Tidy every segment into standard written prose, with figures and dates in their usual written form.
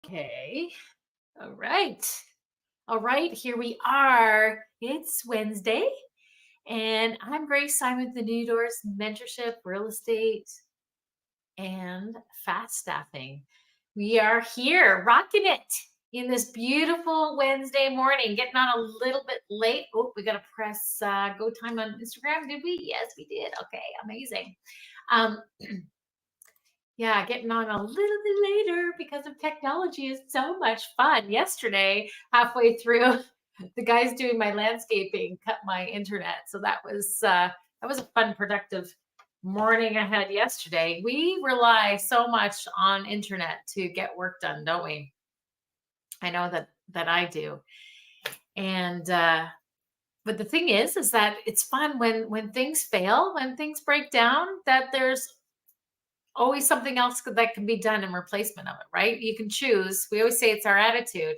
Okay. All right. All right. Here we are. It's Wednesday, and I'm Grace Simon, the New Doors Mentorship, Real Estate, and Fast Staffing. We are here rocking it in this beautiful Wednesday morning, getting on a little bit late. Oh, we got to press go time on Instagram. Did we? Yes, we did. Okay, amazing. Um, Yeah, getting on a little bit later because of technology is so much fun. Yesterday, halfway through, the guys doing my landscaping cut my internet, so that was a fun, productive morning I had yesterday. We rely so much on internet to get work done, don't we? I know that I do, and but the thing is that it's fun when things fail, when things break down. That there's always something else that can be done in replacement of it, right? You can choose. We always say it's our attitude.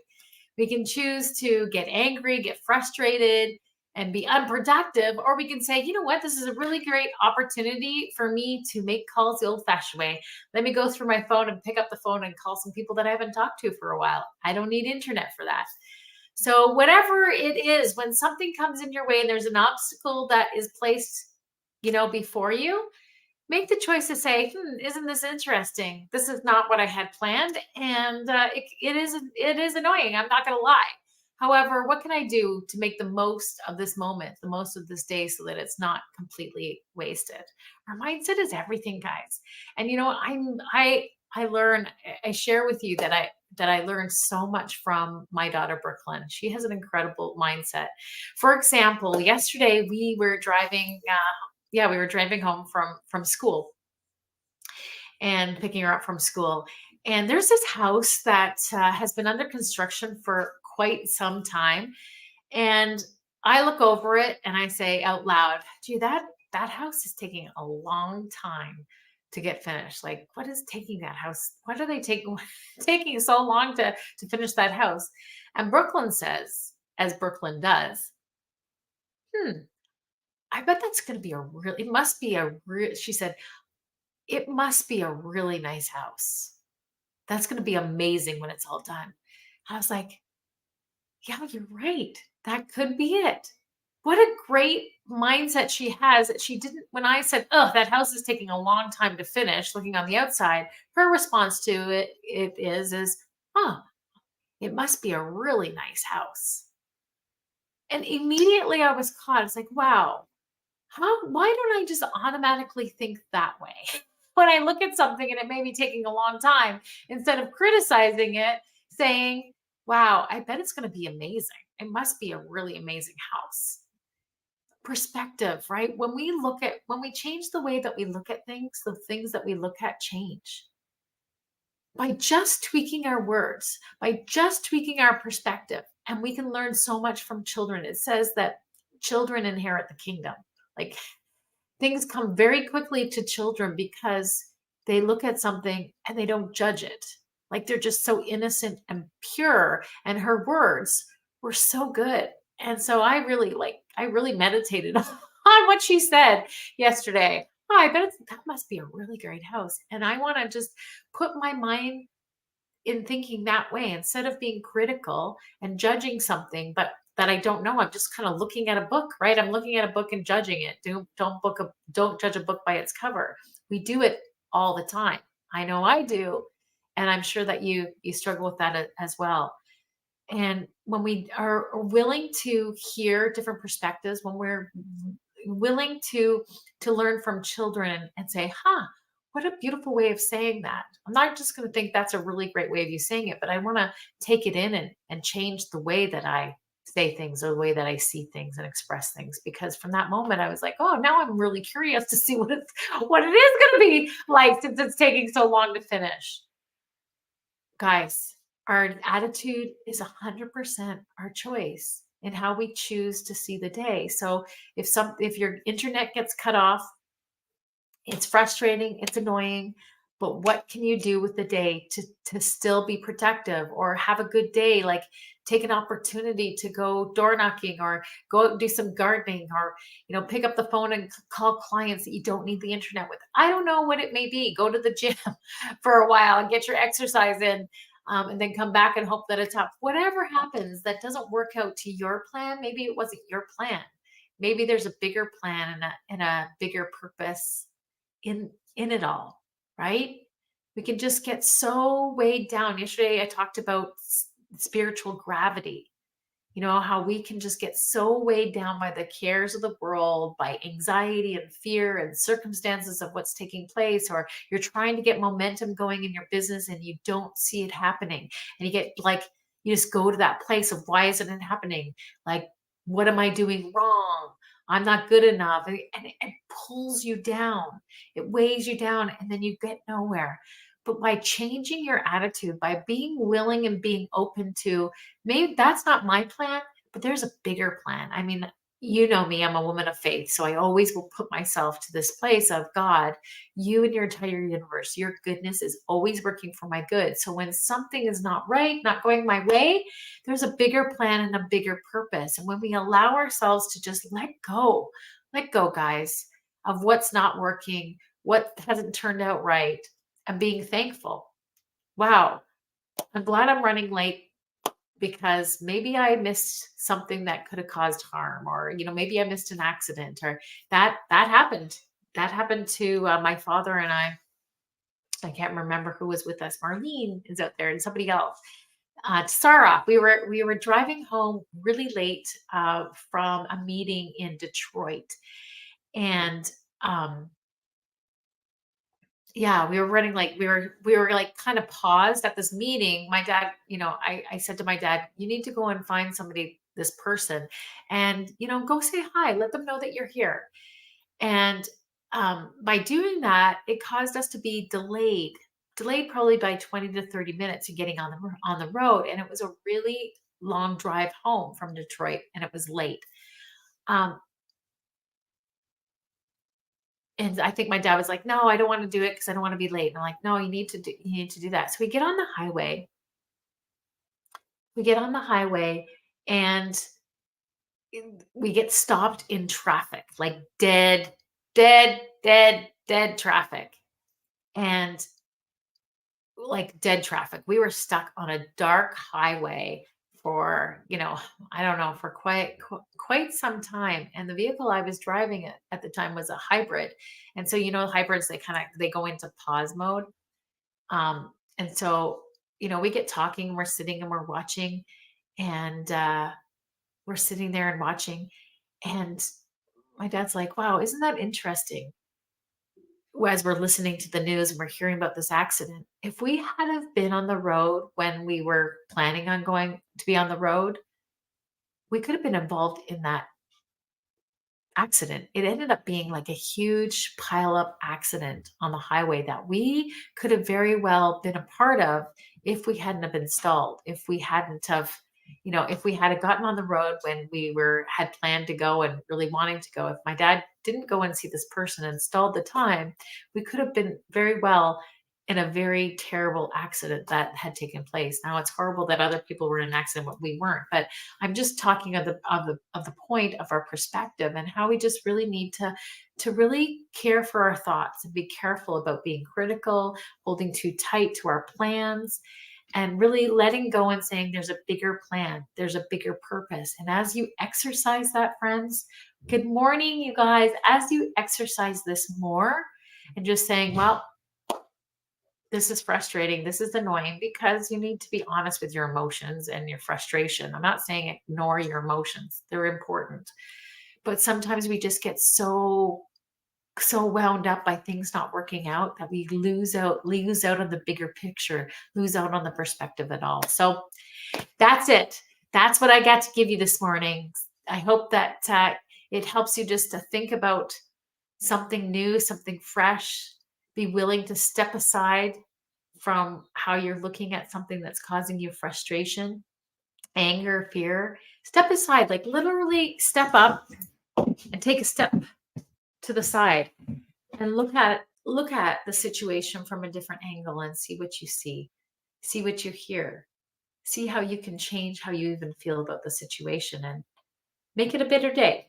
We can choose to get angry, get frustrated, and be unproductive, or we can say, you know what, this is a really great opportunity for me to make calls the old fashioned way. Let me go through my phone and pick up the phone and call some people that I haven't talked to for a while. I don't need internet for that. So, whatever it is, when something comes in your way and there's an obstacle that is placed, before you, make the choice to say, isn't this interesting? This is not what I had planned, and it is annoying. I'm not going to lie. However, what can I do to make the most of this moment, the most of this day, so that it's not completely wasted? Our mindset is everything, guys. And I learn. I share with you that I learned so much from my daughter Brooklyn. She has an incredible mindset. For example, yesterday we were driving. Yeah, we were driving home from school and picking her up from school. And there's this house that has been under construction for quite some time. And I look over it and I say out loud, "Gee, that house is taking a long time to get finished. Like, what is taking that house? What are they taking taking so long to finish that house?" And Brooklyn says, as Brooklyn does, "Hmm, I bet that's going to be a real. It must be a real." She said, "It must be a really nice house. That's gonna be amazing when it's all done." I was like, "Yeah, you're right. That could be it." What a great mindset she has that she didn't when I said, "Oh, that house is taking a long time to finish," looking on the outside, her response to it is, "Huh, it must be a really nice house." And immediately I was caught. It's like, wow, why don't I just automatically think that way? When I look at something and it may be taking a long time, instead of criticizing it, saying, wow, I bet it's going to be amazing. It must be a really amazing house. Perspective, right? When we change the way that we look at things, the things that we look at change. By just tweaking our words, by just tweaking our perspective, and we can learn so much from children. It says that children inherit the kingdom. Like, things come very quickly to children because they look at something and they don't judge it. Like, they're just so innocent and pure. And her words were so good. And so I really meditated on what she said yesterday. Oh, that must be a really great house. And I want to just put my mind in thinking that way instead of being critical and judging something, but that I don't know. I'm just kind of looking at a book, right? I'm looking at a book and judging it. Don't judge a book by its cover. We do it all the time. I know I do, and I'm sure that you struggle with that as well. And when we are willing to hear different perspectives, when we're willing to learn from children and say, "Huh, what a beautiful way of saying that." I'm not just going to think that's a really great way of you saying it, but I want to take it in and change the way that I say things or the way that I see things and express things. Because from that moment, I was like, "Oh, now I'm really curious to see what it is going to be like since it's taking so long to finish." Guys, our attitude is 100% our choice in how we choose to see the day. So if your internet gets cut off, it's frustrating, it's annoying, but what can you do with the day to still be productive or have a good day? Like, take an opportunity to go door knocking or go out and do some gardening, or pick up the phone and call clients that you don't need the internet with. I don't know what it may be. Go to the gym for a while and get your exercise in. and then come back and hope that it's up. Whatever happens that doesn't work out to your plan, maybe it wasn't your plan. Maybe there's a bigger plan and a bigger purpose in it all, right? We can just get so weighed down. Yesterday I talked about spiritual gravity, how we can just get so weighed down by the cares of the world, by anxiety and fear and circumstances of what's taking place, or you're trying to get momentum going in your business and you don't see it happening. And you get like, you just go to that place of why isn't it happening? Like, what am I doing wrong? I'm not good enough. And it pulls you down, it weighs you down, and then you get nowhere. But by changing your attitude, by being willing and being open to, maybe that's not my plan, but there's a bigger plan. I mean, you know me, I'm a woman of faith. So I always will put myself to this place of God, you and your entire universe, your goodness is always working for my good. So when something is not right, not going my way, there's a bigger plan and a bigger purpose. And when we allow ourselves to just let go, guys, of what's not working, what hasn't turned out right, and being thankful. Wow, I'm glad I'm running late because maybe I missed something that could have caused harm, or maybe I missed an accident, or that happened. That happened to my father and I. I can't remember who was with us. Marlene is out there, and somebody else. Sarah, we were driving home really late from a meeting in Detroit, and yeah, we were running like we were like kind of paused at this meeting. My dad, I said to my dad, you need to go and find somebody, this person, and go say hi, let them know that you're here. And by doing that, it caused us to be delayed probably by 20 to 30 minutes in getting on the road. And it was a really long drive home from Detroit, and it was late. Um, And I think my dad was like, "No, I don't wanna do it because I don't wanna be late." And I'm like, "No, you need to do that." So we get on the highway, and we get stopped in traffic, like dead, dead, dead, dead traffic, and like dead traffic. We were stuck on a dark highway for, I don't know, for quite some time. And the vehicle I was driving at the time was a hybrid. And so, hybrids, they go into pause mode. And so, we get talking, we're sitting and we're watching, and we're sitting there and watching. And my dad's like, wow, isn't that interesting? As we're listening to the news and we're hearing about this accident, if we had have been on the road when we were planning on going to be on the road, we could have been involved in that accident. It ended up being like a huge pile up accident on the highway that we could have very well been a part of if we hadn't have been stalled, if we hadn't have, if we had gotten on the road when had planned to go and really wanting to go. If my dad didn't go and see this person and stalled the time, we could have been very well in a very terrible accident that had taken place. Now it's horrible that other people were in an accident, but we weren't. But I'm just talking of the point of our perspective and how we just really need to really care for our thoughts and be careful about being critical, holding too tight to our plans, and really letting go and saying there's a bigger plan, there's a bigger purpose. And as you exercise that, friends, good morning, you guys. As you exercise this more and just saying, well, this is frustrating. This is annoying, because you need to be honest with your emotions and your frustration. I'm not saying ignore your emotions. They're important. But sometimes we just get so wound up by things not working out that we lose out on the bigger picture, lose out on the perspective at all. So that's it. That's what I got to give you this morning. I hope that it helps you just to think about something new, something fresh. Be willing to step aside from how you're looking at something that's causing you frustration, anger, fear. Step aside, like literally step up and take a step to the side and look at the situation from a different angle and see what you see what you hear, see how you can change how you even feel about the situation and make it a better day.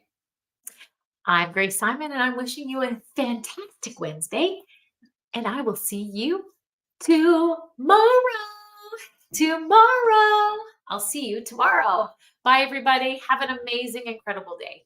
I'm Grace Simon, and I'm wishing you a fantastic Wednesday, and I will see you tomorrow. tomorrow. I'll see you tomorrow. Bye, everybody. Have an amazing, incredible day.